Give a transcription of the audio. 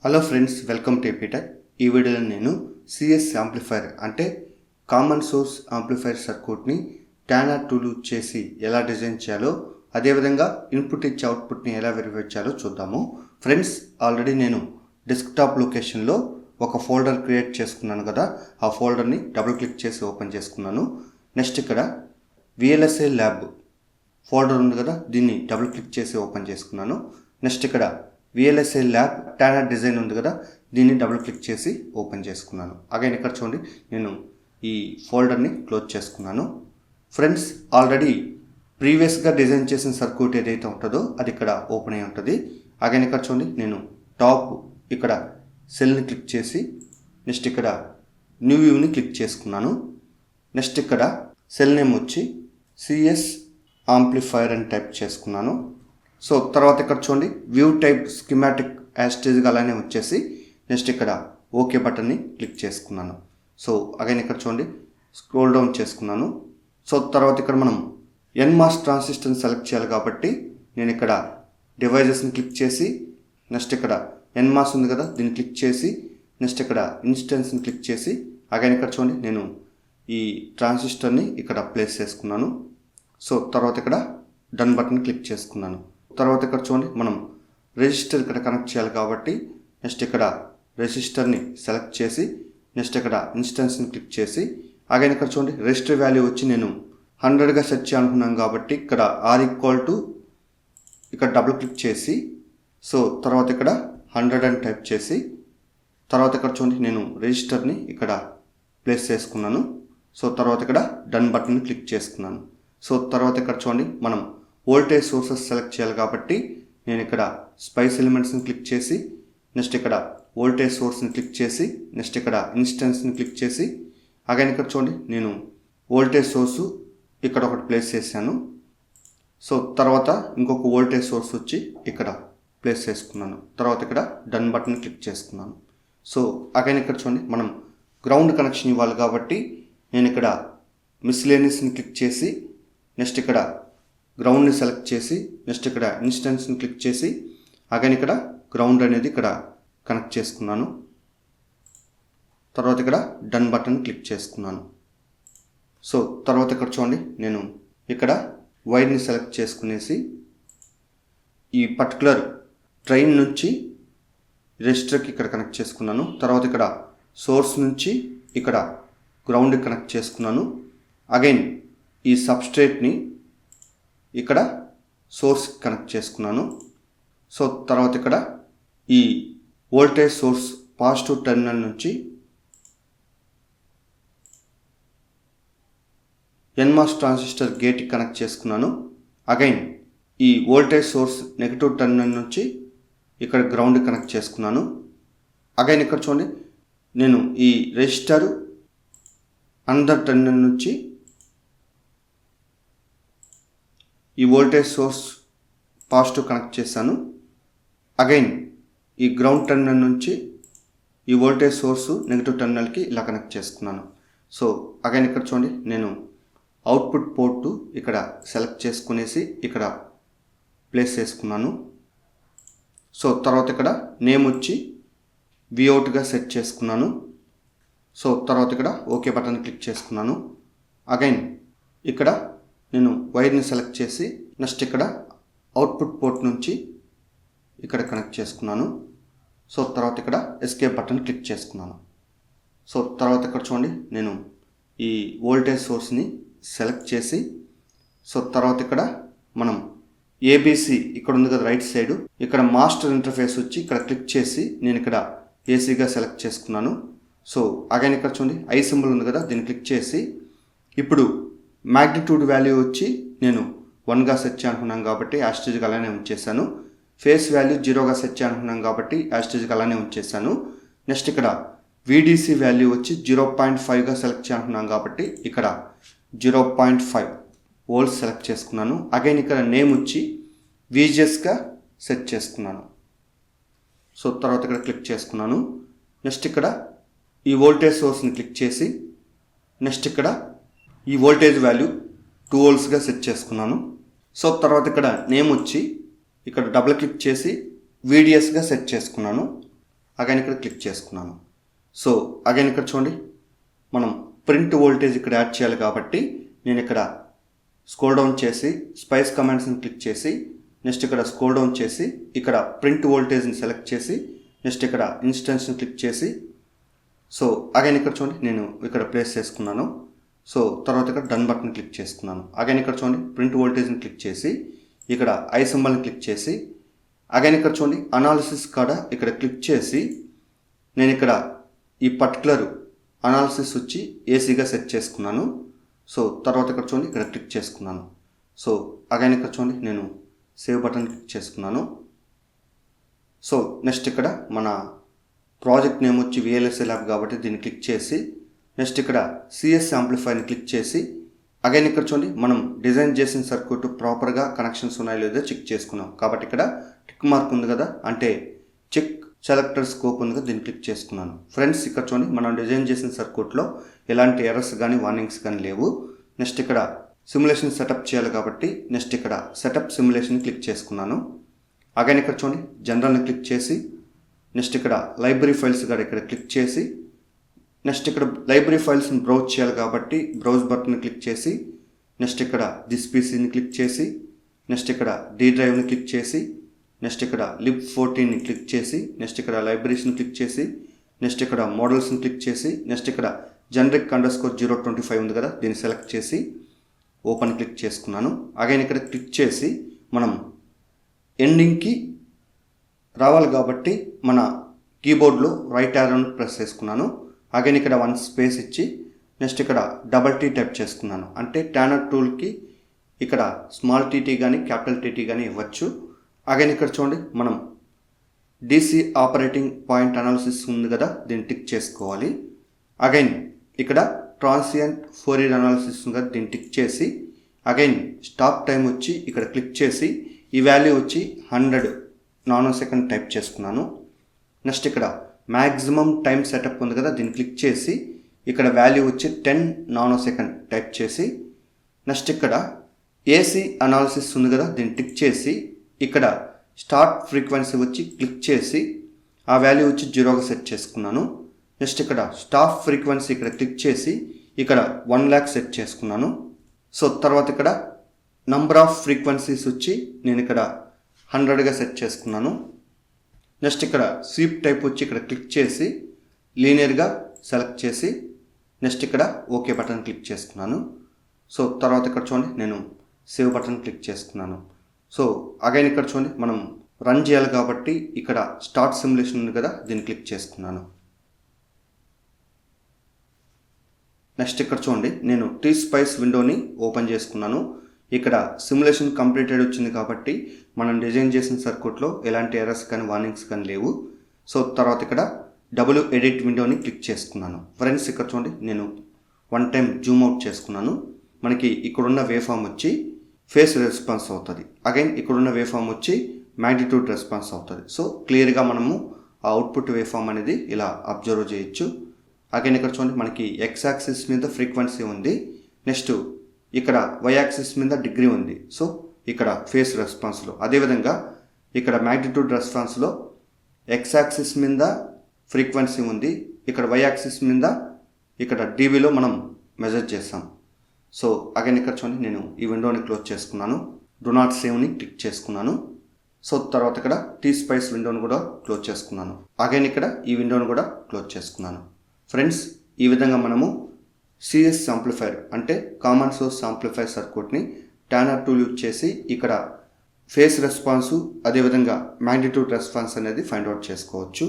Hello friends, welcome to AP Tech. ఈ వీడియోలో నేను సిఎస్ యాంప్లిఫైర్ అంటే కామన్ సోర్స్ యాంప్లిఫైర్ సర్క్యూట్ని ట్యానర్ టూల్ యూజ్ చేసి ఎలా డిజైన్ చేయాలో, అదేవిధంగా ఇన్పుట్ ఇచ్చి అవుట్పుట్ని ఎలా వెరిఫై చేయాలో చూద్దాము. ఫ్రెండ్స్, ఆల్రెడీ నేను డెస్క్టాప్ లొకేషన్లో ఒక ఫోల్డర్ క్రియేట్ చేసుకున్నాను కదా, ఆ ఫోల్డర్ని డబుల్ క్లిక్ చేసి ఓపెన్ చేసుకున్నాను. నెక్స్ట్ ఇక్కడ VLSI ల్యాబ్ ఫోల్డర్ ఉంది కదా, దీన్ని డబుల్ క్లిక్ చేసి ఓపెన్ చేసుకున్నాను. నెక్స్ట్ ఇక్కడ VLSI ల్యాబ్ ట్యానర్ డిజైన్ ఉంది కదా, దీన్ని డబుల్ క్లిక్ చేసి ఓపెన్ చేసుకున్నాను. అగైన్ ఇక్కడ చూడండి, నేను ఈ ఫోల్డర్ని క్లోజ్ చేసుకున్నాను. ఫ్రెండ్స్, ఆల్రెడీ ప్రీవియస్గా డిజైన్ చేసిన సర్క్యూట్ ఏదైతే ఉంటుందో అది ఇక్కడ ఓపెన్ అయి ఉంటుంది. అగైన్ ఇక్కడ చూడండి, నేను టాప్ ఇక్కడ సెల్ని క్లిక్ చేసి నెక్స్ట్ ఇక్కడ న్యూ వ్యూని క్లిక్ చేసుకున్నాను. నెక్స్ట్ ఇక్కడ సెల్ నేమ్ వచ్చి సిఎస్ యాంప్లిఫైర్ అని టైప్ చేసుకున్నాను. సో తర్వాత ఇక్కడ చూడండి, వ్యూ టైప్ స్కిమాటిక్ యాస్టేజ్గా అలానే వచ్చేసి నెక్స్ట్ ఇక్కడ ఓకే బటన్ని క్లిక్ చేసుకున్నాను. సో అగైన్ ఇక్కడ చూడండి, స్క్రోల్ డౌన్ చేసుకున్నాను. సో తర్వాత ఇక్కడ మనం ఎన్మాస్ ట్రాన్సిస్టర్ని సెలెక్ట్ చేయాలి కాబట్టి నేను ఇక్కడ డివైజెస్ని క్లిక్ చేసి నెక్స్ట్ ఇక్కడ ఎన్మాస్ ఉంది కదా, దీన్ని క్లిక్ చేసి నెక్స్ట్ ఇక్కడ ఇన్స్టెన్స్ని క్లిక్ చేసి అగైన్ ఇక్కడ చూడండి, నేను ఈ ట్రాన్సిస్టర్ని ఇక్కడ ప్లేస్ చేసుకున్నాను. సో తర్వాత ఇక్కడ డన్ బటన్ క్లిక్ చేసుకున్నాను. తర్వాత ఇక్కడ చూడండి, మనం రెసిస్టర్ ఇక్కడ కనెక్ట్ చేయాలి కాబట్టి నెక్స్ట్ ఇక్కడ రెసిస్టర్ని సెలెక్ట్ చేసి నెక్స్ట్ ఇక్కడ ఇన్స్టెన్స్ని క్లిక్ చేసి అగైన్ ఇక్కడ చూడండి, రెసిస్టర్ వాల్యూ వచ్చి నేను 100గా సెట్ చేయాలనుకున్నాను కాబట్టి ఇక్కడ R ఇక్కడ డబుల్ క్లిక్ చేసి సో తర్వాత ఇక్కడ 100 అని టైప్ చేసి తర్వాత ఇక్కడ చూడండి, నేను రెసిస్టర్ని ఇక్కడ ప్లేస్ చేసుకున్నాను. సో తర్వాత ఇక్కడ డన్ బటన్ని క్లిక్ చేసుకున్నాను. సో తర్వాత ఇక్కడ చూడండి, మనం వోల్టేజ్ సోర్సెస్ సెలెక్ట్ చేయాలి కాబట్టి నేను ఇక్కడ స్పైస్ ఎలిమెంట్స్ని క్లిక్ చేసి నెక్స్ట్ ఇక్కడ వోల్టేజ్ సోర్స్ని క్లిక్ చేసి నెక్స్ట్ ఇక్కడ ఇన్స్టెన్స్ని క్లిక్ చేసి అగైన్ ఇక్కడ చూడండి, నేను వోల్టేజ్ సోర్సు ఇక్కడ ఒకటి ప్లేస్ చేశాను. సో తర్వాత ఇంకొక వోల్టేజ్ సోర్స్ వచ్చి ఇక్కడ ప్లేస్ చేసుకున్నాను. తర్వాత ఇక్కడ డన్ బటన్ క్లిక్ చేసుకున్నాను. సో అగైన్ ఇక్కడ చూడండి, మనం గ్రౌండ్ కనెక్షన్ ఇవ్వాలి కాబట్టి నేను ఇక్కడ మిస్లేనియస్ని క్లిక్ చేసి నెక్స్ట్ ఇక్కడ గ్రౌండ్ని సెలెక్ట్ చేసి నెక్స్ట్ ఇక్కడ ఇన్స్టెన్స్ని క్లిక్ చేసి అగైన్ ఇక్కడ గ్రౌండ్ అనేది ఇక్కడ కనెక్ట్ చేసుకున్నాను. తర్వాత ఇక్కడ డన్ బటన్ క్లిక్ చేసుకున్నాను. సో తర్వాత ఇక్కడ చూడండి, నేను ఇక్కడ వైర్ని సెలెక్ట్ చేసుకునేసి ఈ పర్టికులర్ ట్రైన్ నుంచి రెజిస్టర్కి ఇక్కడ కనెక్ట్ చేసుకున్నాను. తర్వాత ఇక్కడ సోర్స్ నుంచి ఇక్కడ గ్రౌండ్కి కనెక్ట్ చేసుకున్నాను. అగైన్ ఈ సబ్స్ట్రేట్ని ఇక్కడ సోర్స్ కనెక్ట్ చేసుకున్నాను. సో తర్వాత ఇక్కడ ఈ వోల్టేజ్ సోర్స్ పాజిటివ్ టెర్మినల్ నుంచి ఎన్మాస్ ట్రాన్సిస్టర్ గేట్కి కనెక్ట్ చేసుకున్నాను. అగైన్ ఈ వోల్టేజ్ సోర్స్ నెగిటివ్ టెర్మినల్ నుంచి ఇక్కడ గ్రౌండ్కి కనెక్ట్ చేసుకున్నాను. అగైన్ ఇక్కడ చూడండి, నేను ఈ రెజిస్టర్ అందర్ టెర్మినల్ నుంచి ఈ వోల్టేజ్ సోర్స్ పాజిటివ్ కనెక్ట్ చేశాను. అగైన్ ఈ గ్రౌండ్ టెర్మినల్ నుంచి ఈ వోల్టేజ్ సోర్సు నెగిటివ్ టెర్మినల్కి ఇలా కనెక్ట్ చేసుకున్నాను. సో అగైన్ ఇక్కడ చూడండి, నేను అవుట్పుట్ పోర్టు ఇక్కడ సెలెక్ట్ చేసుకునేసి ఇక్కడ ప్లేస్ చేసుకున్నాను. సో తర్వాత ఇక్కడ నేమ్ వచ్చి Voutగా సెట్ చేసుకున్నాను. సో తర్వాత ఇక్కడ ఓకే బటన్ క్లిక్ చేసుకున్నాను. అగైన్ ఇక్కడ నేను వైర్ని సెలెక్ట్ చేసి నెక్స్ట్ ఇక్కడ అవుట్పుట్ పోర్ట్ నుంచి ఇక్కడ కనెక్ట్ చేసుకున్నాను. సో తర్వాత ఇక్కడ ఎస్కేప్ బటన్ క్లిక్ చేసుకున్నాను. సో తర్వాత ఇక్కడ చూడండి, నేను ఈ వోల్టేజ్ సోర్స్ని సెలెక్ట్ చేసి సో తర్వాత ఇక్కడ మనం ABC ఇక్కడ ఉంది కదా రైట్ సైడ్, ఇక్కడ మాస్టర్ ఇంటర్ఫేస్ వచ్చి ఇక్కడ క్లిక్ చేసి నేను ఇక్కడ ఏసీగా సెలెక్ట్ చేసుకున్నాను. సో అగైన్ ఇక్కడ చూడండి, ఐ సింబల్ ఉంది కదా, దీన్ని క్లిక్ చేసి ఇప్పుడు మ్యాగ్నిట్యూడ్ వాల్యూ వచ్చి నేను 1గా సెట్ చేయాలనుకున్నాను కాబట్టి యాస్టేజ్గా అలానే ఉంచేసాను. ఫేస్ వాల్యూ 0గా సెట్ చేయాలనుకున్నాను కాబట్టి యాస్టేజ్గా అలానే ఉంచేసాను. నెక్స్ట్ ఇక్కడ VDC వాల్యూ వచ్చి 0.5గా సెలెక్ట్ చేయాలనుకున్నాను కాబట్టి ఇక్కడ 0.5 వోల్ట్స్ సెలెక్ట్ చేసుకున్నాను. అగైన్ ఇక్కడ నేమ్ వచ్చి VGSగా సెట్ చేసుకున్నాను. సో తర్వాత ఇక్కడ క్లిక్ చేసుకున్నాను. నెక్స్ట్ ఇక్కడ ఈ వోల్టేజ్ సోర్స్ని క్లిక్ చేసి నెక్స్ట్ ఇక్కడ ఈ వోల్టేజ్ వాల్యూ 2 voltsగా సెట్ చేసుకున్నాను. సో తర్వాత ఇక్కడ నేమ్ వచ్చి ఇక్కడ డబుల్ క్లిక్ చేసి VDSగా సెట్ చేసుకున్నాను. అగైన్ ఇక్కడ క్లిక్ చేసుకున్నాను. సో అగైన్ ఇక్కడ చూడండి, మనం ప్రింట్ వోల్టేజ్ ఇక్కడ యాడ్ చేయాలి కాబట్టి నేను ఇక్కడ స్క్రోల్ డౌన్ చేసి స్పైస్ కమాండ్స్ని క్లిక్ చేసి నెక్స్ట్ ఇక్కడ స్క్రోల్ డౌన్ చేసి ఇక్కడ ప్రింట్ వోల్టేజ్ని సెలెక్ట్ చేసి నెక్స్ట్ ఇక్కడ ఇన్స్టెన్స్ని క్లిక్ చేసి సో అగైన్ ఇక్కడ చూడండి నేను ఇక్కడ ప్లేస్ చేసుకున్నాను. సో తర్వాత ఇక్కడ డన్ బటన్ క్లిక్ చేసుకున్నాను. అగైన్ ఇక్కడ చూడండి ప్రింట్ వోల్టేజ్ని క్లిక్ చేసి ఇక్కడ ఐ సింబల్ని క్లిక్ చేసి అగైన్ ఇక్కడ చూడండి అనాలిసిస్ కాడ ఇక్కడ క్లిక్ చేసి నేను ఇక్కడ ఈ పర్టికులర్ అనాలిసిస్ వచ్చి ఏసీగా సెట్ చేసుకున్నాను. సో తర్వాత ఇక్కడ చూడండి ఇక్కడ క్లిక్ చేసుకున్నాను. సో అగైన్ ఇక్కడ చూడండి నేను సేవ్ బటన్ క్లిక్ చేసుకున్నాను. సో నెక్స్ట్ ఇక్కడ మన ప్రాజెక్ట్ నేమ్ వచ్చి VLSI ల్యాబ్ కాబట్టి దీన్ని క్లిక్ చేసి నెక్స్ట్ ఇక్కడ సిఎస్ యాంప్లిఫైర్ని క్లిక్ చేసి అగైన్ ఇక్కడ చూడండి మనం డిజైన్ చేసిన సర్క్యూట్ ప్రాపర్గా కనెక్షన్స్ ఉన్నాయో లేదో చెక్ చేసుకున్నాం కాబట్టి ఇక్కడ టిక్ మార్క్ ఉంది కదా, అంటే చెక్ సెలెక్టర్ స్కోప్ ఉంది కదా, దీన్ని క్లిక్ చేసుకున్నాను. ఫ్రెండ్స్ ఇక్కడ చూడండి మనం డిజైన్ చేసిన సర్క్యూట్లో ఎలాంటి ఎర్రర్స్ కానీ వార్నింగ్స్ కానీ లేవు. నెక్స్ట్ ఇక్కడ సిమ్యులేషన్ సెటప్ చేయాలి కాబట్టి నెక్స్ట్ ఇక్కడ సెటప్ సిమ్యులేషన్ క్లిక్ చేసుకున్నాను. అగైన్ ఇక్కడ చూడండి జనరల్ని క్లిక్ చేసి నెక్స్ట్ ఇక్కడ లైబ్రరీ ఫైల్స్ కూడా ఇక్కడ క్లిక్ చేసి నెక్స్ట్ ఇక్కడ లైబ్రరీ ఫైల్స్ని బ్రౌజ్ చేయాలి కాబట్టి బ్రౌజ్ బటన్ని క్లిక్ చేసి నెక్స్ట్ ఇక్కడ దిస్ పీసీని క్లిక్ చేసి నెక్స్ట్ ఇక్కడ డి డ్రైవ్ని క్లిక్ చేసి నెక్స్ట్ ఇక్కడ lib14ని క్లిక్ చేసి నెక్స్ట్ ఇక్కడ లైబ్రరీస్ని క్లిక్ చేసి నెక్స్ట్ ఇక్కడ మోడల్స్ని క్లిక్ చేసి నెక్స్ట్ ఇక్కడ generic_025 ఉంది కదా, దీన్ని సెలెక్ట్ చేసి ఓపెన్ క్లిక్ చేసుకున్నాను. అగైన్ ఇక్కడ క్లిక్ చేసి మనం ఎండింగ్కి రావాలి కాబట్టి మన కీబోర్డ్లో రైట్ యారోని ప్రెస్ చేసుకున్నాను. అగైన్ ఇక్కడ 1 స్పేస్ ఇచ్చి నెక్స్ట్ ఇక్కడ డబల్ టీ టైప్ చేసుకున్నాను. అంటే ట్యానర్ టూల్కి ఇక్కడ స్మాల్ టీటీ కానీ క్యాపిటల్ టీటీ కానీ ఇవ్వచ్చు. అగైన్ ఇక్కడ చూడండి మనం DC ఆపరేటింగ్ పాయింట్ అనాలిసిస్ ఉంది కదా, దీన్ని టిక్ చేసుకోవాలి. అగైన్ ఇక్కడ ట్రాన్సియంట్ ఫోరియర్ అనాలిసిస్ ఉంది కదా, దీన్ని టిక్ చేసి అగైన్ స్టాప్ టైం వచ్చి ఇక్కడ క్లిక్ చేసి ఈ వాల్యూ వచ్చి 100 నానోసెకండ్ టైప్ చేసుకున్నాను. నెక్స్ట్ ఇక్కడ మ్యాక్సిమం టైం సెటప్ ఉంది కదా, దీన్ని క్లిక్ చేసి ఇక్కడ వాల్యూ వచ్చి 10 నానోసెకండ్ టైప్ చేసి నెక్స్ట్ ఇక్కడ ఏసీ అనాలిసిస్ ఉంది కదా, దీన్ని టిక్ చేసి ఇక్కడ స్టార్ట్ ఫ్రీక్వెన్సీ వచ్చి క్లిక్ చేసి ఆ వాల్యూ వచ్చి 0గా సెట్ చేసుకున్నాను. నెక్స్ట్ ఇక్కడ స్టాప్ ఫ్రీక్వెన్సీ ఇక్కడ క్లిక్ చేసి ఇక్కడ 1 lakh సెట్ చేసుకున్నాను. సో తర్వాత ఇక్కడ నంబర్ ఆఫ్ ఫ్రీక్వెన్సీస్ వచ్చి నేను ఇక్కడ 100గా సెట్ చేసుకున్నాను. నెక్స్ట్ ఇక్కడ స్వీప్ టైప్ వచ్చి ఇక్కడ క్లిక్ చేసి లీనియర్గా సెలెక్ట్ చేసి నెక్స్ట్ ఇక్కడ ఓకే బటన్ క్లిక్ చేసుకున్నాను. సో తర్వాత ఇక్కడ చూడండి నేను సేవ్ బటన్ క్లిక్ చేసుకున్నాను. సో అగైన్ ఇక్కడ చూడండి మనం రన్ చేయాలి కాబట్టి ఇక్కడ స్టార్ట్ సిమ్యులేషన్ ఉంది కదా, దీన్ని క్లిక్ చేసుకున్నాను. నెక్స్ట్ ఇక్కడ చూడండి నేను T-Spice విండోని ఓపెన్ చేసుకున్నాను. ఇక్కడ సిమ్యులేషన్ కంప్లీటెడ్ వచ్చింది కాబట్టి మనం డిజైన్ చేసిన సర్క్యూట్లో ఎలాంటి ఎర్రర్స్ కానీ వార్నింగ్స్ కానీ లేవు. సో తర్వాత ఇక్కడ డబుల్ ఎడిట్ విండోని క్లిక్ చేసుకున్నాను. ఫ్రెండ్స్ ఇక్కడ చూడండి నేను 1 టైం జూమ్ అవుట్ చేసుకున్నాను. మనకి ఇక్కడున్న వేవ్ ఫామ్ వచ్చి ఫేస్ రెస్పాన్స్ అవుతుంది. అగైన్ ఇక్కడున్న వేవ్ ఫామ్ వచ్చి మ్యాగ్నిట్యూడ్ రెస్పాన్స్ అవుతుంది. సో క్లియర్గా మనము ఆ అవుట్పుట్ వేవ్ ఫామ్ అనేది ఇలా అబ్జర్వ్ చేయొచ్చు. అగైన్ ఇక్కడ చూడండి మనకి X యాక్సిస్ మీద ఫ్రీక్వెన్సీ ఉంది, నెక్స్ట్ ఇక్కడ Y యాక్సిస్ మీద డిగ్రీ ఉంది. సో ఇక్కడ ఫేస్ రెస్పాన్స్లో అదేవిధంగా ఇక్కడ మ్యాగ్నిట్యూడ్ రెస్పాన్స్లో X యాక్సిస్ మీద ఫ్రీక్వెన్సీ ఉంది, ఇక్కడ Y యాక్సిస్ మీద ఇక్కడ dBలో మనం మెజర్ చేస్తాం. సో అగైన్ ఇక్కడ చూడండి నేను ఈ విండోని క్లోజ్ చేసుకున్నాను. డు నాట్ సేవ్ని క్లిక్ చేసుకున్నాను. సో తర్వాత ఇక్కడ T-Spice విండోని కూడా క్లోజ్ చేసుకున్నాను. అగైన్ ఇక్కడ ఈ విండోని కూడా క్లోజ్ చేసుకున్నాను. ఫ్రెండ్స్ ఈ విధంగా మనము సిఎస్ యాంప్లిఫైర్ అంటే కామన్ సోర్స్ యాంప్లిఫైర్ సర్క్యూట్ని ట్యానర్ టూల్ యూజ్ చేసి ఇక్కడ ఫేస్ రెస్పాన్సు అదేవిధంగా మ్యాగ్నిట్యూడ్ రెస్పాన్స్ అనేది ఫైండ్ అవుట్ చేసుకోవచ్చు.